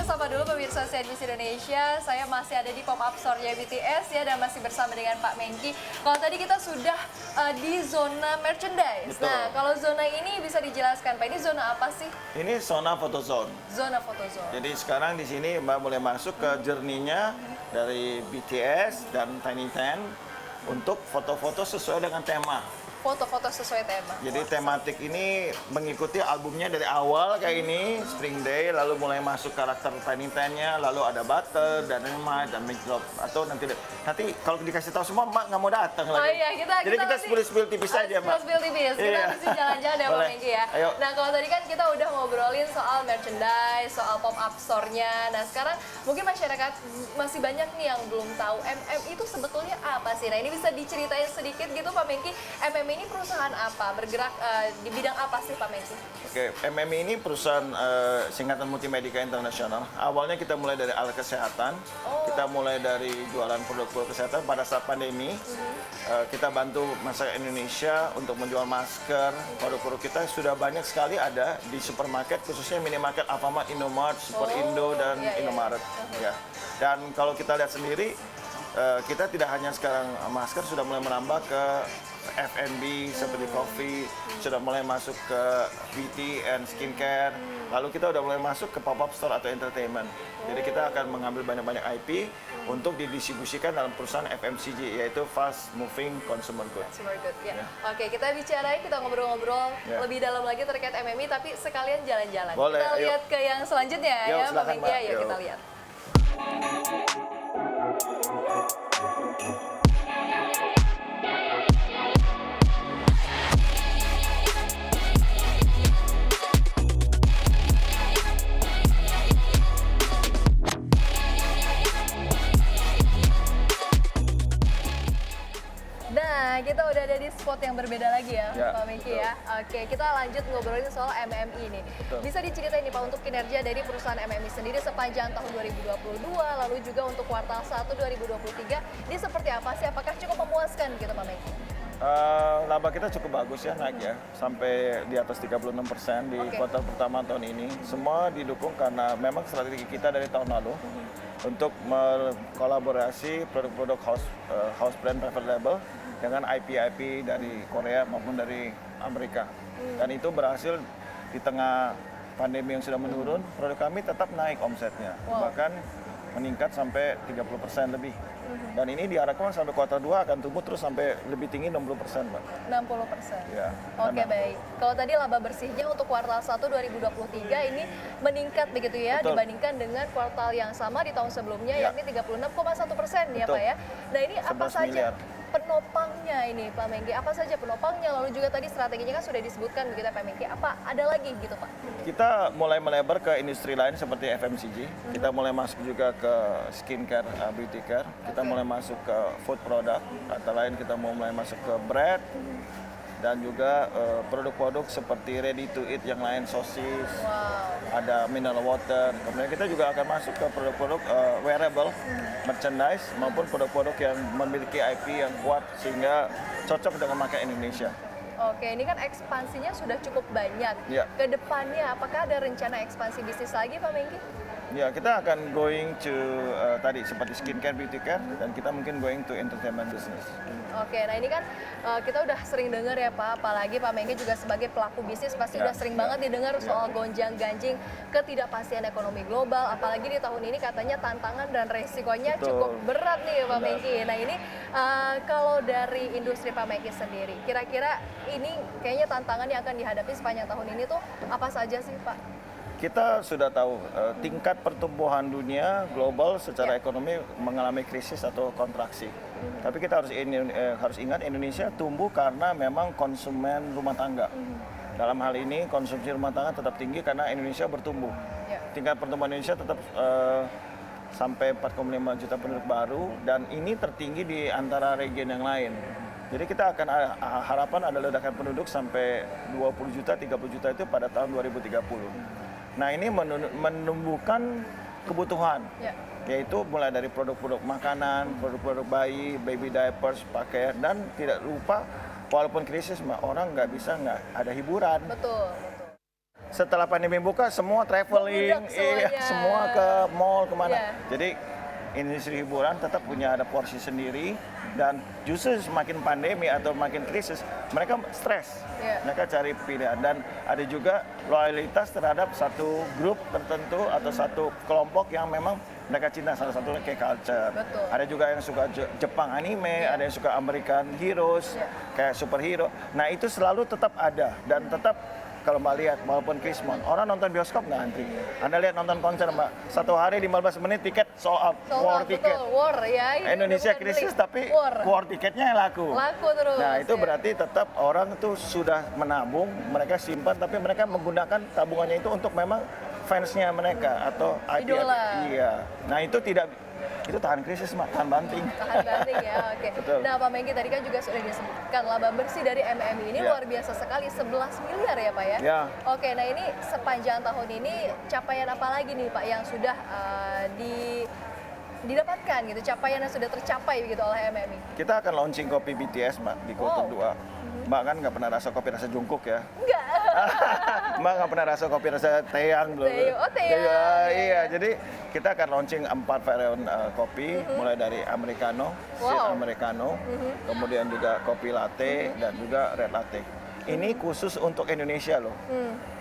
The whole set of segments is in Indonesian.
kita sapa dulu pemirsa CNBC Indonesia. Saya masih ada di pop-up store-nya BTS ya, dan masih bersama dengan Pak Mengki. Kalau tadi kita sudah di zona merchandise. Betul. Nah, kalau zona ini bisa dijelaskan Pak, ini zona apa sih? Ini zona foto zone. Zona foto zone. Jadi sekarang di sini Mbak boleh masuk ke journey-nya dari BTS dan Tiny Tan untuk foto-foto sesuai dengan tema. Foto-foto sesuai tema. Jadi tematik ini mengikuti albumnya dari awal kayak ini, Spring Day, lalu mulai masuk karakter Tiny Tan-nya, lalu ada Butter, Dynamite, dan Mic Drop. Atau nanti kalau dikasih tahu semua, Mbak nggak mau datang lagi. Oh iya, Jadi kita spill tipis aja, Mbak. Spill tipis, kita Iya. mesti jalan-jalan ya Pak Boleh. Mengki ya. Ayo. Nah, kalau tadi kan kita udah ngobrolin soal merchandise, soal pop-up store-nya. Nah, sekarang mungkin masyarakat masih banyak nih yang belum tahu MM itu sebetulnya apa sih. Nah, ini bisa diceritain sedikit gitu Pak Mengki. MM ini perusahaan apa? Bergerak di bidang apa sih Pak Mengki? Oke, MMI ini perusahaan singkatan Multimedica Internasional. Awalnya kita mulai dari alat kesehatan, kita mulai dari jualan produk-produk kesehatan pada saat pandemi. Kita bantu masyarakat Indonesia untuk menjual masker. Produk-produk kita sudah banyak sekali ada di supermarket, khususnya minimarket Alfamart, Indomart, Super Indo, dan iya, iya. Indomaret. Ya. Dan kalau kita lihat sendiri, kita tidak hanya sekarang masker, sudah mulai merambah ke F&B seperti coffee, sudah mulai masuk ke beauty and skincare, lalu kita udah mulai masuk ke pop-up store atau entertainment. Jadi kita akan mengambil banyak-banyak IP untuk didistribusikan dalam perusahaan FMCG, yaitu Fast Moving Consumer Goods. Consumer good, ya. Oke, kita bicarain, kita ngobrol-ngobrol lebih dalam lagi terkait MMI, tapi sekalian jalan-jalan. Boleh, Kita ayo. lihat ke yang selanjutnya Yuk, ya Pak silakan, Mengki. Mbak. Ayo Yuk. kita lihat. Nah, kita udah ada di spot yang berbeda lagi ya, Ya, Pak Mengki betul. ya. Oke, kita lanjut ngobrolin soal MMI nih. Betul. Bisa diceritain nih Pak untuk kinerja dari perusahaan MMI sendiri sepanjang tahun 2022, lalu juga untuk kuartal 1 2023, ini seperti apa sih? Apakah cukup memuaskan gitu Pak Mengki? Laba kita cukup bagus ya, naik ya, sampai di atas 36% di Oke. kuartal pertama tahun ini. Semua didukung karena memang strategi kita dari tahun lalu untuk mengkolaborasi produk-produk house brand private label dengan IP-IP dari Korea maupun dari Amerika. Dan itu berhasil di tengah pandemi yang sudah menurun, produk kami tetap naik omsetnya, bahkan meningkat sampai 30% lebih. Dan ini diharapkan sampai kuartal 2 akan tumbuh terus sampai lebih tinggi 60%, Mbak. 60%. Ya, Oke, karena- baik. Kalau tadi laba bersihnya untuk kuartal 1 2023 ini meningkat begitu ya Betul. dibandingkan dengan kuartal yang sama di tahun sebelumnya Ya. yakni 36,1% ya Betul. Pak ya. Nah, ini apa 11 saja miliar. penopangnya ini Pak Mengki? Apa saja penopangnya? Lalu juga tadi strateginya kan sudah disebutkan begitu ya, Pak Mengki. Apa ada lagi gitu Pak? Kita mulai melebar ke industri lain seperti FMCG. Kita mulai masuk juga ke skincare, beauty care. Kita Oke. mulai masuk ke food product. Kata lain kita mau mulai masuk ke bread. Dan juga produk-produk seperti ready to eat yang lain, sosis, Wow. ada mineral water. Kemudian kita juga akan masuk ke produk-produk wearable, merchandise, maupun produk-produk yang memiliki IP yang kuat sehingga cocok dengan market Indonesia. Oke, ini kan ekspansinya sudah cukup banyak. Ya. Kedepannya apakah ada rencana ekspansi bisnis lagi Pak Mengki? Ya, kita akan going to tadi seperti skincare, beauty care, dan kita mungkin going to entertainment business. Oke, nah ini kan kita udah sering dengar ya Pak, apalagi Pak Mengki juga sebagai pelaku bisnis pasti Ya, udah sering ya, banget didengar ya. soal gonjang-ganjing ketidakpastian ekonomi global, apalagi di tahun ini katanya tantangan dan resikonya Betul. cukup berat nih Pak Benar. Mengki. Nah ini kalau dari industri Pak Mengki sendiri, kira-kira ini kayaknya tantangan yang akan dihadapi sepanjang tahun ini tuh apa saja sih Pak? Kita sudah tahu tingkat pertumbuhan dunia global secara Ya. ekonomi mengalami krisis atau kontraksi. Tapi kita harus ingat Indonesia tumbuh karena memang konsumen rumah tangga. Dalam hal ini konsumsi rumah tangga tetap tinggi karena Indonesia bertumbuh. Ya. Tingkat pertumbuhan Indonesia tetap sampai 4,5 juta penduduk baru dan ini tertinggi di antara region yang lain. Jadi kita akan harapan ada ledakan penduduk sampai 20 juta, 30 juta itu pada tahun 2030. Nah ini menumbuhkan kebutuhan, Ya. yaitu mulai dari produk-produk makanan, produk-produk bayi, baby diapers, pakaian, dan tidak lupa walaupun krisis, orang nggak bisa nggak ada hiburan. Betul, betul. setelah pandemi buka semua traveling, Membludak semuanya. semua ke mall kemana. Iya. Jadi industri hiburan tetap punya ada porsi sendiri dan justru semakin pandemi atau makin krisis mereka stres. Iya. Mereka cari pilihan dan ada juga loyalitas terhadap satu grup tertentu atau satu kelompok yang memang mereka cinta, salah satunya kayak culture. Betul. Ada juga yang suka Jepang anime, ada yang suka American heroes, kayak superhero. Nah itu selalu tetap ada dan tetap kalau Mbak lihat, walaupun Krismon, orang nonton bioskop nggak antri. Anda lihat nonton konser Mbak, 1 hari 15 menit tiket sold out, war tiket. Betul, war ya. Ini Indonesia bukan krisis beli. tapi war. war tiketnya yang laku. Laku terus. Nah itu ya. berarti tetap orang tuh sudah menabung, mereka simpan, tapi mereka menggunakan tabungannya itu untuk memang fansnya mereka atau Idola. Iya. Nah itu itu tahan krisis, Mak, tahan banting. Tahan banting ya, oke. Betul. Nah Pak Mengki tadi kan juga sudah disebutkan laba bersih dari MMI ini Ya. luar biasa sekali, 11 miliar ya Pak ya? Ya. Oke, nah ini sepanjang tahun ini capaian apa lagi nih Pak yang sudah didapatkan gitu, capaian yang sudah tercapai gitu oleh MMI? Kita akan launching kopi BTS, Mbak, di quarter 2. Mbak kan nggak pernah rasa kopi rasa Jungkook ya? Enggak. Mbak nggak pernah rasa kopi rasa Taeyang belum? Taeyang, oh, Taeyang. Iya, jadi kita akan launching 4 varian kopi, mulai dari Americano, sweet Wow. Americano, kemudian juga kopi latte, dan juga red latte. Ini khusus untuk Indonesia loh.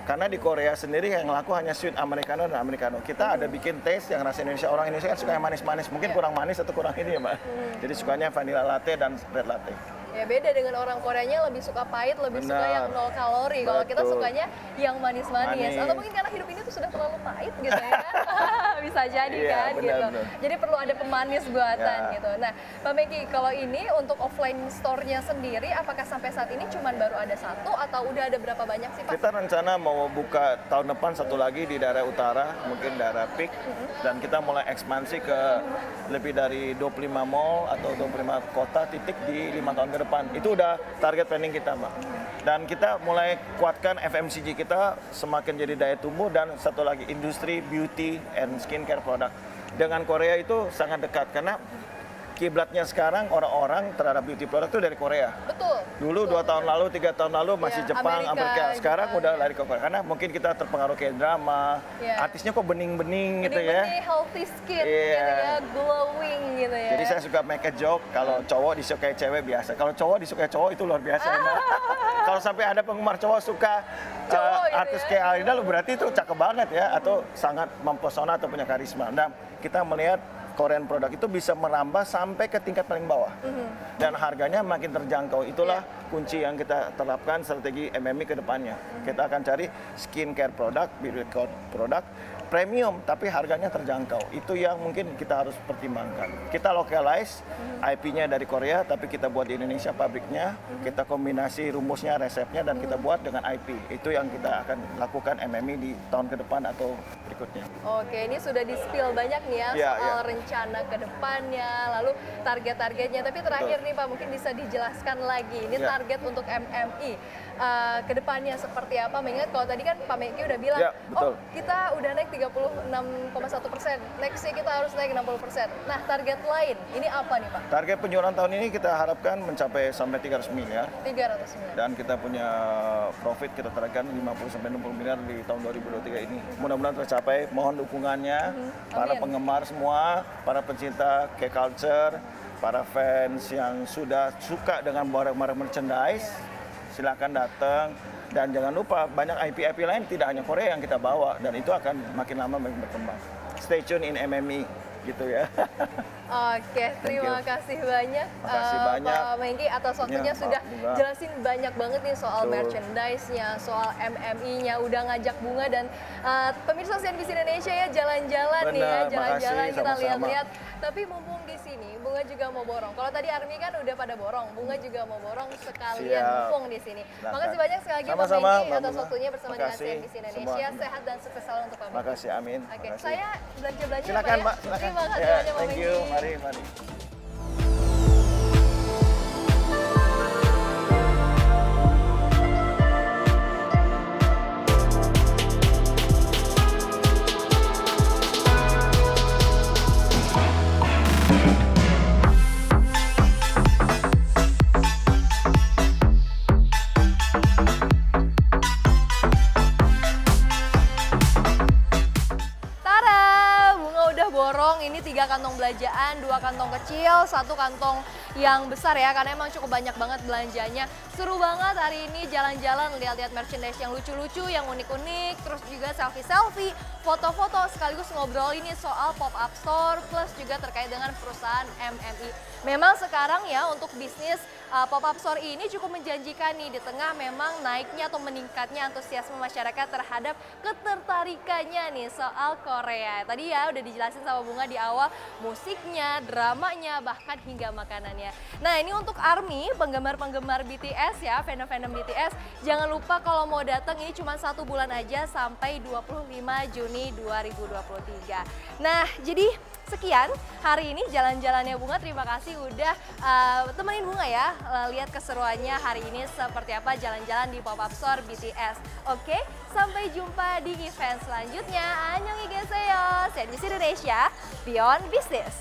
Karena di Korea sendiri yang laku hanya sweet Americano dan Americano. Kita ada bikin taste yang rasa Indonesia. Orang Indonesia kan suka yang manis-manis. Mungkin kurang manis atau kurang ini ya, Mbak. Jadi sukanya vanilla latte dan red latte. Ya beda dengan orang Koreanya lebih suka pahit, lebih suka Benar. yang 0 kalori. Kalau kita Betul. sukanya yang manis-manis. Manis. Atau mungkin karena hidup ini tuh sudah terlalu pahit gitu ya. Bisa jadi Iya, kan benar, gitu. benar. Jadi perlu ada pemanis buatan Ya. gitu. Nah, Pak Mengki, kalau ini untuk offline store-nya sendiri apakah sampai saat ini cuman baru ada 1 atau udah ada berapa banyak sih Pak? Kita rencana mau buka tahun depan 1 lagi di daerah utara, mungkin daerah Peak, dan kita mulai ekspansi ke lebih dari 25 mall atau 25 kota titik di 5 tahun ke depan. Itu udah target planning kita, Mbak. Dan kita mulai kuatkan FMCG kita semakin jadi daya tumbuh dan satu lagi industri beauty and skincare product. Dengan Korea itu sangat dekat karena kiblatnya sekarang orang-orang terhadap beauty product itu dari Korea. Betul. Dulu 2 tahun lalu, 3 tahun lalu masih Iya, Jepang, Amerika. Sekarang Jepang, udah ya. lari ke Korea. Karena mungkin kita terpengaruh kayak drama, Iya. artisnya kok bening-bening gitu ya. Benih-benih healthy skin Iya. gitu ya, glowing gitu ya. Jadi saya suka make a joke, kalau cowok disukai cewek biasa. Kalau cowok disukai cowok itu luar biasa. Mbak. Kalau sampai ada penggemar cowok suka Cowok gitu artis ya. kayak Alida, lu berarti itu cakep banget ya. Atau sangat mempesona atau punya karisma. Nah, kita melihat Korean produk itu bisa merambah sampai ke tingkat paling bawah. Dan harganya makin terjangkau. Itulah kunci yang kita terapkan strategi MMI ke depannya. Kita akan cari skincare produk, beauty produk, premium tapi harganya terjangkau. Itu yang mungkin kita harus pertimbangkan. Kita localize IP-nya dari Korea tapi kita buat di Indonesia pabriknya, kita kombinasi rumusnya, resepnya dan kita buat dengan IP. Itu yang kita akan lakukan MMI di tahun ke depan atau berikutnya. Oke, ini sudah di-spill banyak nih ya Iya, soal iya. rencana ke depannya, lalu target-targetnya. Tapi terakhir nih Pak, mungkin bisa dijelaskan lagi. Ini Iya. target untuk MMI ke depannya seperti apa? Mengingat kalau tadi kan Pak Mengki udah bilang, Iya, betul. oh kita udah naik 36,1%, next year kita harus naik 60%. Nah target lain, ini apa nih Pak? Target penjualan tahun ini kita harapkan mencapai sampai 300 miliar. 300 miliar. Dan kita punya profit kita targetkan 50-60 miliar di tahun 2023 ini. Mudah-mudahan tercapai. Mohon dukungannya para Amin. penggemar semua, para pencinta K-Culture, para fans yang sudah suka dengan barang-barang merchandise. Silakan datang dan jangan lupa banyak IP-IP lain tidak hanya Korea yang kita bawa dan itu akan makin lama makin berkembang. Stay tune in MMI gitu ya. Oke, terima you. kasih banyak, Makasih banyak. Pak Mengki atas waktunya Ya, sudah Pak, Bunga. jelasin banyak banget nih soal Betul. merchandise-nya, soal MMI-nya, udah ngajak Bunga dan pemirsa CNBC Indonesia ya jalan-jalan nih ya, Benar, jalan-jalan makasih, kita sama-sama. lihat-lihat. Tapi mumpung di sini, Bunga juga mau borong. Kalau tadi Army kan udah pada borong, Bunga juga mau borong sekalian Siap. mumpung di sini. Silahkan. Makasih banyak sekali lagi Pak Sama-sama, Mengki Mbak atas Bunga. waktunya bersama dengan Makasih. CNBC Indonesia. Semua. Sehat dan sukses selalu untuk Pak Mengki. Makasih, amin. Oke, Makasih. saya belanja-belanja ya, Silakan, Pak Mbak, ya. silakan. Terima kasih Ya, banyak Pak thank you. Mengki. Mari. borong ini 3 kantong belanjaan, 2 kantong kecil, 1 kantong yang besar ya, karena emang cukup banyak banget belanjanya. Seru banget hari ini jalan-jalan, lihat-lihat merchandise yang lucu-lucu, yang unik-unik, terus juga selfie-selfie, foto-foto, sekaligus ngobrol ini soal pop-up store, plus juga terkait dengan perusahaan MMI. Memang sekarang ya untuk bisnis pop-up store ini cukup menjanjikan nih di tengah memang naiknya atau meningkatnya antusiasme masyarakat terhadap ketertarikannya nih soal Korea. Tadi ya udah dijelasin sama Bunga di awal musiknya, dramanya, bahkan hingga makanannya. Nah ini untuk ARMY, penggemar-penggemar BTS ya, fandom-fandom BTS, jangan lupa kalau mau datang ini cuma 1 bulan aja sampai 25 Juni 2023. Nah jadi sekian hari ini jalan-jalannya Bunga, terima kasih udah temenin Bunga ya, lihat keseruannya hari ini seperti apa jalan-jalan di pop-up store BTS. Oke, sampai jumpa di event selanjutnya. Annyeonghaseyo, CNBC Indonesia, Beyond Business.